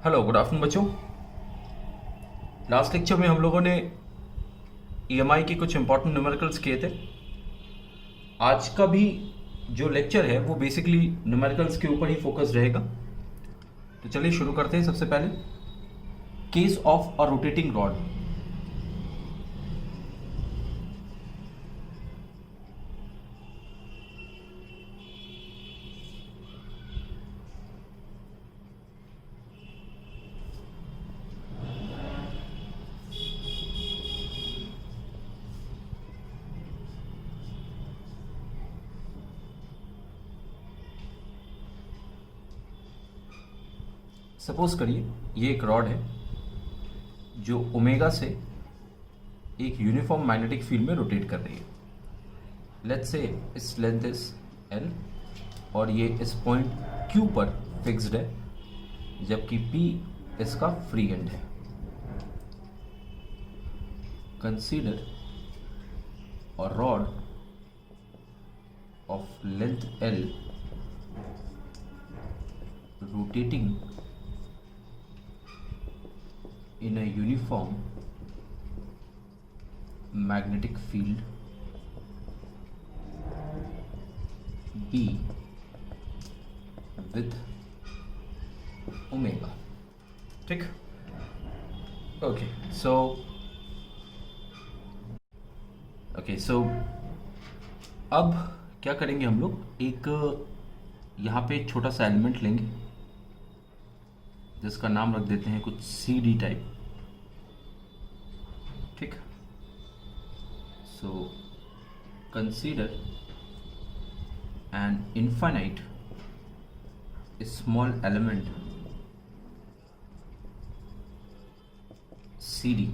Hello good afternoon बच्चों। Last lecture में हम लोगों ने ईएमआई के कुछ इंपॉर्टेंट न्यूमेरिकल्स किए थे। आज का भी जो लेक्चर है वो बेसिकली न्यूमेरिकल्स के ऊपर ही फोकस रहेगा। तो चलिए शुरू करते हैं। सबसे पहले case of a rotating rod. Suppose करिए ये एक रॉड है जो ओमेगा से एक यूनिफॉर्म मैग्नेटिक फील्ड में रोटेट कर रही है। लेट्स से इस लेंथ इज एल और ये इस पॉइंट क्यू पर फिक्स्ड है, जबकि पी इसका फ्री एंड है। Consider a rod of length L rotating in a uniform magnetic field B with omega. ठीक। ओके सो अब क्या करेंगे हम लोग, एक यहाँ पे एक छोटा सा एलिमेंट लेंगे जिसका नाम रख देते हैं कुछ सी डी टाइप। ठीक। So consider an infinite small element C D,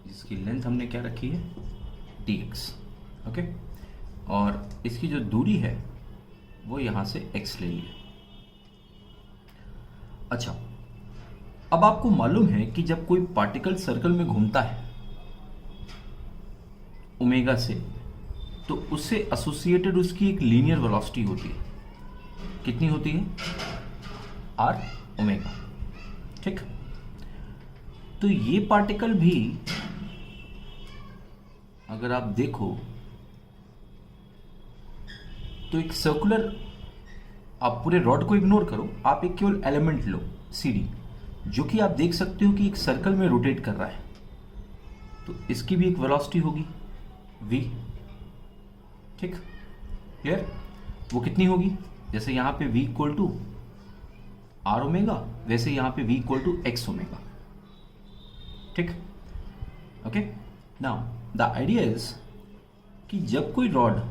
जिसकी लेंथ हमने क्या रखी है dx। ओके, और इसकी जो दूरी है वो यहां से x ले लिए। अच्छा, अब आपको मालूम है कि जब कोई पार्टिकल सर्कल में घूमता है ओमेगा से, तो उससे एसोसिएटेड उसकी एक लीनियर वेलोसिटी होती है। कितनी होती है? R omega. ठीक। तो ये पार्टिकल भी अगर आप देखो तो एक सर्कुलर, आप पूरे रॉड को इग्नोर करो, आप एक केवल एलिमेंट लो सी डी, जो कि आप देख सकते हो कि एक सर्कल में रोटेट कर रहा है। तो इसकी भी एक वेलोसिटी होगी v। ठीक, क्लियर? वो कितनी होगी? जैसे यहां पे v equal to R omega, वैसे यहां पे v equal to X omega. ठीक। Okay, now the idea is कि जब कोई rod,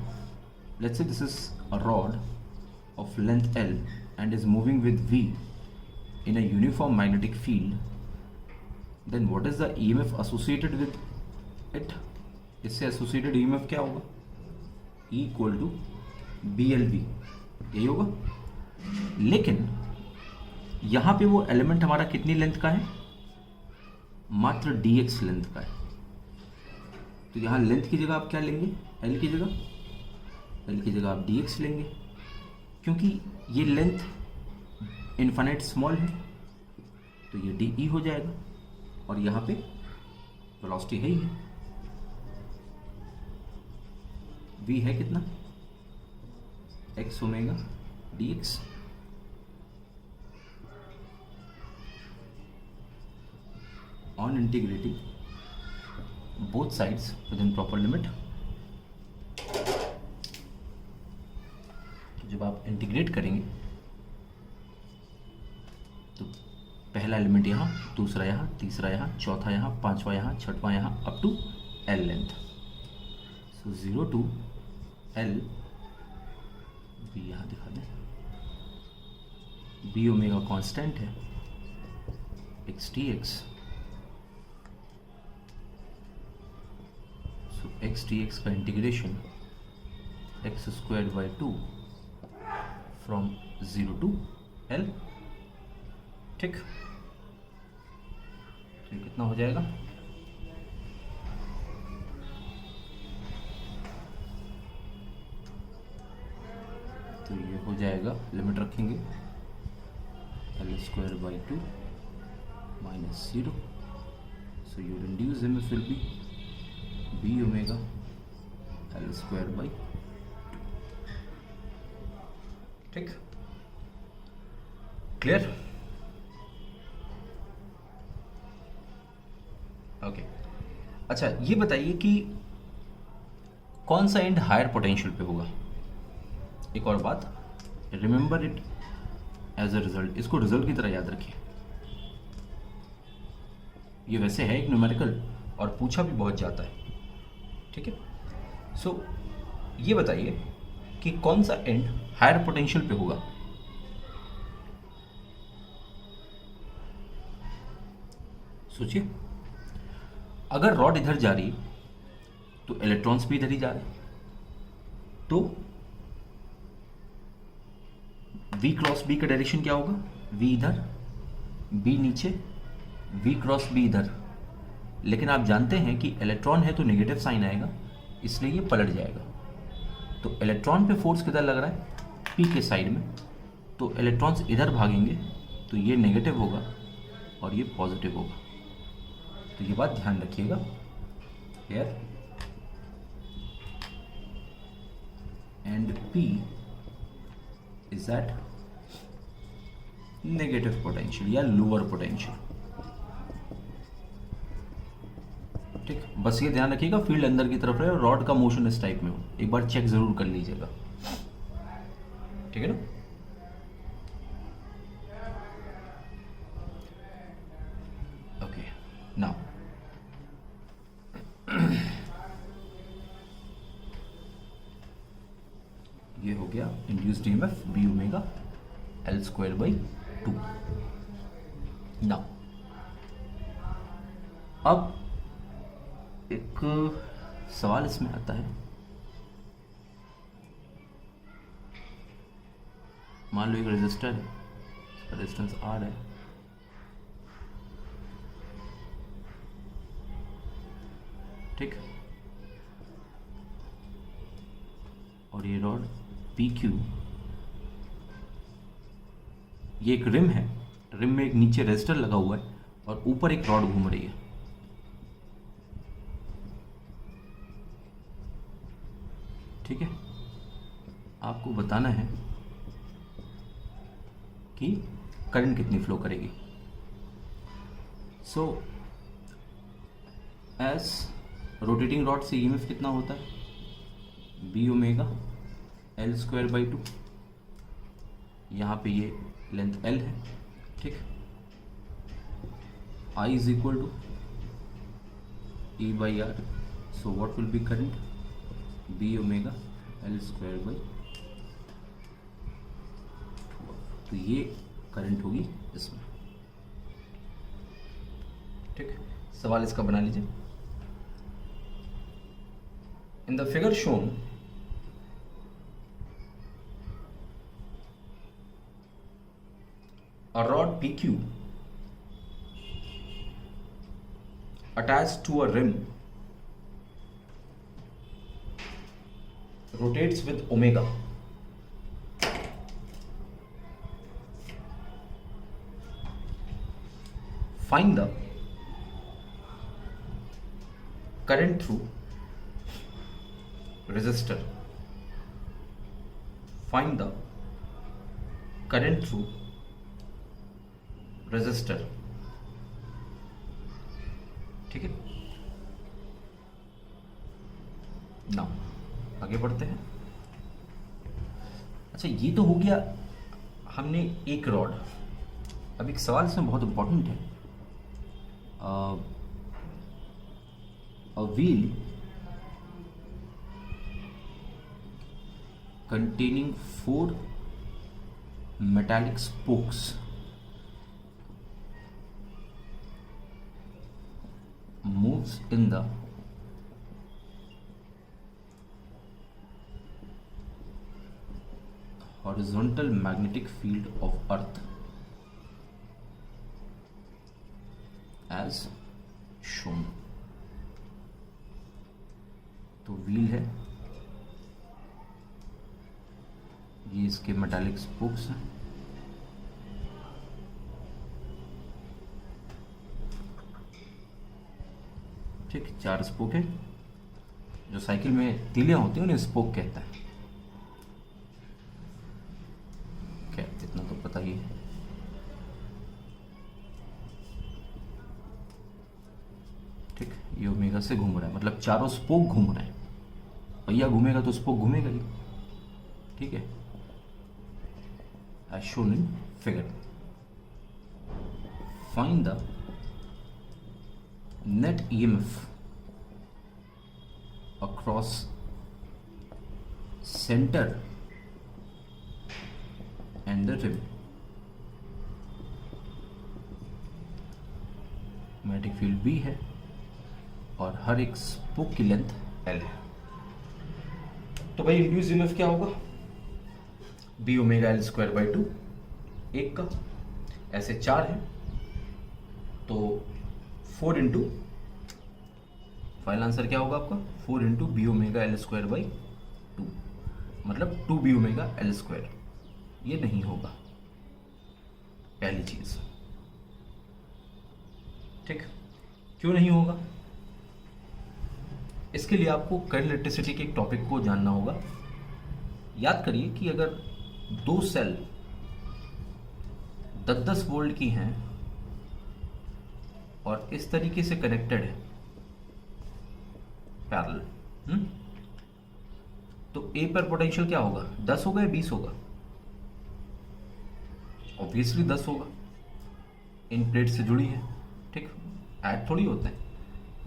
let's say this is a rod of length L and is moving with V in a uniform magnetic field, then what is the EMF associated with it? इससे associated EMF क्या होगा? E equal to BLV, यही होगा। लेकिन यहां पे वो element हमारा कितनी लेंथ का है? मात्र dx लेंथ का है। तो यहां लेंथ की जगह आप क्या लेंगे? L की जगह, L की जगह आप dx लेंगे, क्योंकि ये लेंथ इनफाइनाइट स्मॉल है, तो ये डी ई हो जाएगा। और यहाँ पे वेलोसिटी है ही है, v है कितना? X omega D x. On integrating both sides with in proper limit, जब आप इंटीग्रेट करेंगे तो पहला एलिमेंट यहाँ, दूसरा यहाँ, तीसरा यहाँ, चौथा यहाँ, पांचवा यहाँ, छठवां यहाँ, up to L length. So 0 to L B, यहाँ दिखा दें, बी ओमेगा कांस्टेंट है, X T X. So X T X का integration X square by 2 from 0 to L। ठीक, तो कितना हो जाएगा? तो ये हो जाएगा, लिमिट रखेंगे L square by 2 minus 0. So your induced EMF will be B omega L square by 2. ठीक, क्लियर? ओके, अच्छा ये बताइए कि कौन सा एंड हायर पोटेंशियल पे होगा। एक और बात, remember it as a result, इसको रिजल्ट की तरह याद रखिए। ये वैसे है एक न्यूमेरिकल और पूछा भी बहुत जाता है, ठीक है। सो ये बताइए कि कौन सा एंड हायर पोटेंशियल पे होगा। सोचिए, अगर रॉड इधर जा रही तो इलेक्ट्रॉन्स भी इधर ही जा रहे हैं, तो V क्रॉस B का डायरेक्शन क्या होगा, V इधर B नीचे, V क्रॉस B इधर। लेकिन आप जानते हैं कि इलेक्ट्रॉन है तो नेगेटिव साइन आएगा, इसलिए ये पलट जाएगा। तो इलेक्ट्रॉन पे फोर्स किधर लग रहा है, P के साइड में, तो इलेक्ट्रॉन्स इधर भागेंगे तो ये नेगेटिव होगा और ये पॉजिटिव होगा। तो ये बात ध्यान रखिएगा। Here and P is at negative potential या lower potential। ठीक, बस ये ध्यान रखिएगा फील्ड अंदर की तरफ रहे और रॉड का मोशन इस टाइप में हो। एक बार चेक जरूर कर लीजिएगा, ठीक है ना। ओके, नाउ ये हो गया induced EMF B omega L square by 2। Now अब एक सवाल इसमें आता है, मान लो एक रेजिस्टर है, इसका रेजिस्टेंस R है, ठीक, और ये रॉड PQ, ये एक रिम है, रिम में एक नीचे रेजिस्टर लगा हुआ है और ऊपर एक रॉड घूम रही है, ठीक है। आपको बताना है कि करंट कितनी फ्लो करेगी। सो एस रोटेटिंग रॉड से ईएमएफ कितना होता है, B omega L square by 2। यहाँ पे ये लेंथ L है, ठीक। I is equal to E by R, so what will be current, B omega L square by 2। तो ये करंट होगी इसमें, ठीक। सवाल इसका बना लीजिए। In the figure shown a rod PQ attached to a rim rotates with omega. Find the current through resistor. Find the current through resistor, ठीक है। नाउ आगे बढ़ते हैं। अच्छा, ये तो हो गया हमने एक रॉड। अब एक सवाल इसमें बहुत इंपॉर्टेंट है। A wheel containing 4 metallic spokes moves in the horizontal magnetic field of Earth as shown। तो व्हील है, ये इसके मेटालिक स्पोक्स हैं, ठीक, 4 स्पोक है। जो साइकिल में तीलियां होती हैं उन्हें स्पोक कहता है। क्या इतना तो पता ही है। ठीक, ये ओमेगा से घूम रहा है, मतलब चारों स्पोक घूम रहे हैं। पहिया घूमेगा तो स्पोक घूमेगा ही। ठीक है, as shown in figure. Find the net EMF across center and the rim. Magnetic field B है और हर एक स्पोक की लेंथ L है। तो भाई इंड्यूस EMF क्या होगा? B omega L square by 2, एक का, ऐसे 4 है तो 4 इंटू, फाइनल आंसर क्या होगा आपका? 4 into B omega L square by 2, मतलब 2 बी ओमेगा L स्क्वायर। ये नहीं होगा पहली चीज। ठीक, क्यों नहीं होगा? इसके लिए आपको करंट इलेक्ट्रिसिटी के एक टॉपिक को जानना होगा। याद करिए कि अगर 2 सेल 10-10 वोल्ट की हैं और इस तरीके से कनेक्टेड है पैरेलल, तो ए पर पोटेंशियल क्या होगा? 10 होगा या 20 होगा? ऑब्वियसली 10 होगा। इन प्लेट से जुड़ी है। ठीक, ऐड थोड़ी होते हैं।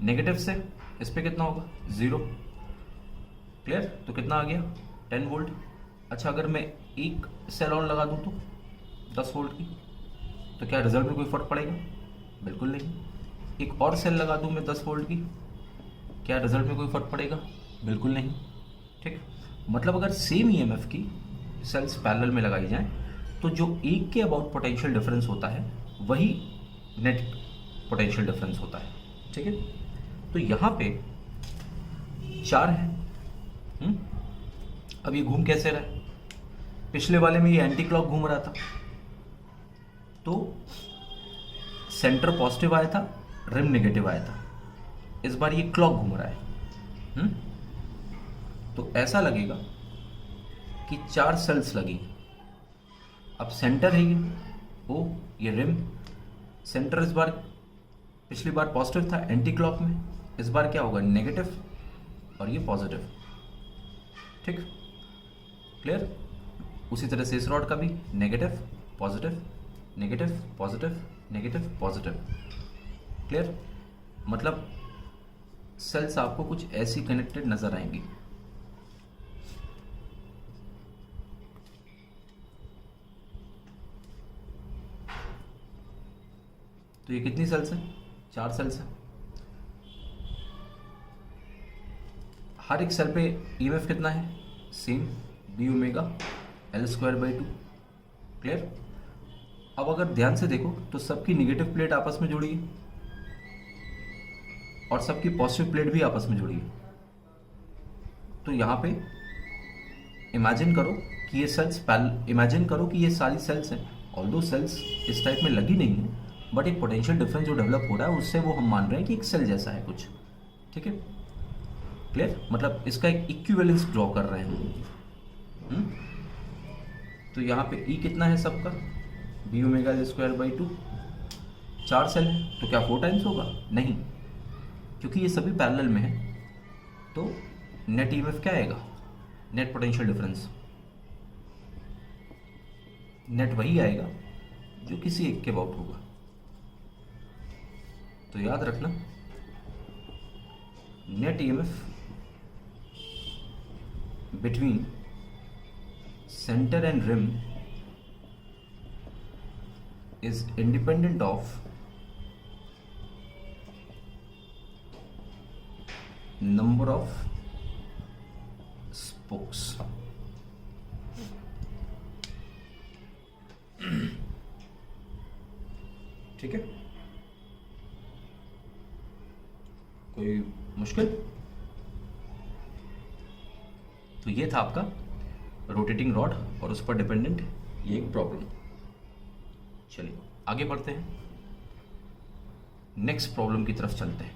नेगेटिव से इस पे कितना होगा? 0। क्लियर? तो कितना आ गया? 10 वोल्ट। अच्छा, अगर मैं एक सेल और लगा दूं तो 10 वोल्ट की, तो क्या रिजल्ट में कोई फर्क पड़ेगा? बिल्कुल नहीं। एक और सेल लगा दूं मैं 10 वोल्ट की, क्या रिजल्ट में कोई फर्क पड़ेगा? बिल्कुल नहीं। ठीक, मतलब अगर सेम ईएमएफ की सेल्स पैरेलल में लगाई जाएं तो जो एक के अबाउट पोटेंशियल डिफरेंस होता है वही नेट पोटेंशियल डिफरेंस होता है। ठीक है, तो यहाँ पे 4 है। अब ये घूम कैसे रहा है? पिछले वाले में ये एंटी क्लॉक घूम रहा था, तो सेंटर पॉजिटिव आया था, रिम नेगेटिव आया था। इस बार ये क्लॉक घूम रहा है। तो ऐसा लगेगा कि 4 सेल्स लगी। अब सेंटर है ये रिम। सेंटर इस बार, पिछली बार पॉजिटिव था एंटी क्लॉक में, इस बार क्या होगा? नेगेटिव, और ये पॉजिटिव। ठीक, क्लियर? उसी तरह से इस रॉड का भी negative positive, negative positive, negative positive. Clear? मतलब सेल्स आपको कुछ ऐसी कनेक्टेड नजर आएंगी। तो ये कितनी सेल्स हैं? 4 सेल्स हैं। हर एक सेल पे ईएमएफ कितना है? Same, B omega L square by 2। Clear? अब अगर ध्यान से देखो तो सबकी निगेटिव प्लेट आपस में जुड़ी है और सबकी पॉजिटिव प्लेट भी आपस में जुड़ी है। तो यहाँ पे इमेजिन करो कि ये सेल्स इमेजिन करो कि ये सारी सेल्स हैं। ऑल्दो सेल्स इस टाइप में लगी नहीं है, बट एक पोटेंशियल डिफरेंस जो डेवलप हो रहा है उससे वो हम मान रहे हैं कि एक सेल जैसा है कुछ। ठीक है, क्लियर? मतलब इसका एक इक्विवेलेंस ड्रॉ कर रहे हैं। तो यहाँ पे ई कितना है सबका? B omega L square by 2। 4 cell है तो क्या 4 टाइम्स होगा? नहीं, क्योंकि ये सभी पैरेलल में है। तो नेट ईएमएफ क्या आएगा? नेट पोटेंशियल डिफरेंस नेट वही आएगा जो किसी एक के अबाउट होगा। तो याद रखना, net EMF between centre and rim is independent of number of spokes. ठीक है, कोई मुश्किल? तो ये था आपका रोटेटिंग रॉड और उस पर डिपेंडेंट ये एक प्रॉब्लम। चलिए आगे बढ़ते हैं, नेक्स्ट प्रॉब्लम की तरफ चलते हैं।